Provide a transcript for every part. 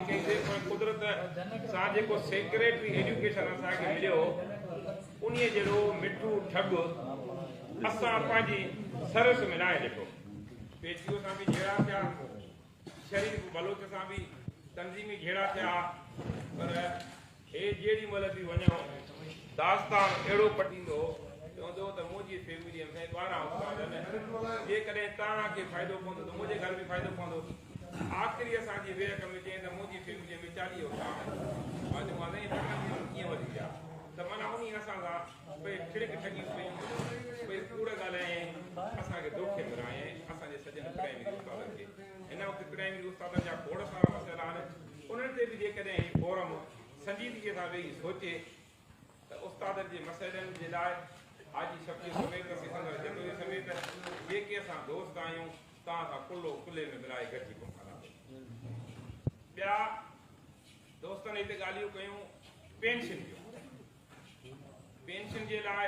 कुदरत सां जेको सेक्रेटरी एजुकेशन असांखे मिलियो उन जहिड़ो मिठू ठग असां पंहिंजी सर्विस में न आहे ॾिठो। पेशियो सां बि जहिड़ा थिया, शरीफ़ बलोच सां बि तंज़ीमी जहिड़ा थिया, पर हे जेॾी महिल बि वञो दास्तान अहिड़ो पटींदो चवंदो त मुंहिंजी फैमिलीअ में 12 उस्ताद आहिनि, जेकॾहिं तव्हांखे फ़ाइदो पवंदो त मुंहिंजे घर बि फ़ाइदो पवंदो। आख़िरी असांजी वेक में चई त मुंहिंजी फैमिलीअ में 40 उस्ताद आहिनि। मां कीअं वधी विया त माना उन असां सां भई छिड़क ठगी पई, भई कूड़ ॻाल्हाए असांखे दोखे मिलाए असांजे सॼनि प्राइमरी उस्तादनि खे। हिन वक़्तु प्राइमरी उस्तादनि जा खोड़ सारा मसइला आहिनि, उन्हनि ते बि जेकॾहिं फोरम संजीदगीअ सां वेही सोचे त उस्तादनि जे मसइलनि जे लाइ हाजी शफ़ी समेत सिकंदर जदोई समेत जेके असां दोस्त आहियूं तव्हां सां कुल्लो कुल्ले में मिलाए गॾिजी कमु कंदासीं। ॿिया दोस्तनि हिते ॻाल्हियूं कयूं पेंशन जो। पेंशन जे लाइ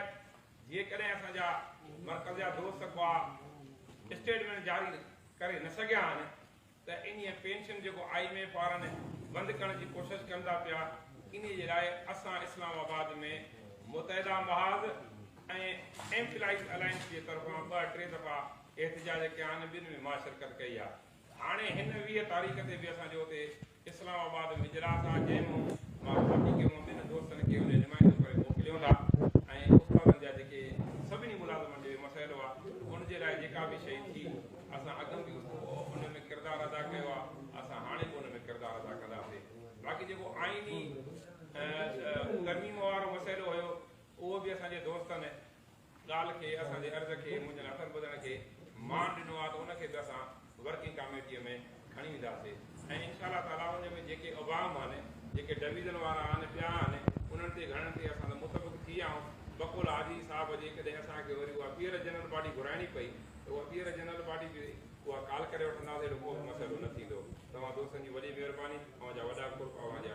जेकॾहिं असांजा मर्कज़ जा दोस्त को स्टेटमेंट जारी करे न सघिया आहिनि त इन पेंशन जेको IMF वारनि बंदि करण जी कोशिशि कंदा पिया, इन जे लाइ असां इस्लामाबाद में मुतहदा महाज़ ऐं एम्प्लॉइज़ अलायंस जे तरफ़ां 2-3 दफ़ा एहतजाज कया आहिनि, ॿिनि में मां शिरकत कई आहे। हाणे हिन 20 तारीख़ ते बि असांजो हुते इस्लामाबाद में इजलास आहे, जंहिंमें मां पार्टी खे ॿिनि दोस्तनि खे उन नुमाइंदो करे मोकिलियो था ऐं उस्तादनि जा जेके सभिनी मुलाज़िमनि जो मसइलो आहे उनजे लाइ जेका बि शइ थी असां अॻु बि उन में किरदारु अदा कयो आहे, असां हाणे बि उन में किरदारु अदा कंदासीं। बाक़ी जेको आइनी तरमीम वारो मसइलो हुयो उहो बि असांजे दोस्तनि ॻाल्हि खे असांजे अर्ज़ खे मुंहिंजे हथनि ॿुधण खे मान ॾिनो आहे, त उनखे बि असां वर्किंग कमेटीअ में खणी वेंदासीं ऐं इंशाअल्लाह ताला उन में जेके अवाम आहिनि, जेके डिवीज़न वारा आहिनि, ॿिया आहिनि, उन्हनि ते घणनि ते असां मुतफ़िक़ थी विया आहियूं। बकुल आदी साहब जेकॾहिं असांखे वरी उहा पीर जनरल बॉडी घुराइणी पई त उहा पीर जनरल बॉडी बि उहा काल करे वठंदासीं, को बि मसइलो न थींदो। तव्हां दोस्तनि जी वॾी महिरबानी, तव्हांजा वॾा कुर्ब, तव्हांजा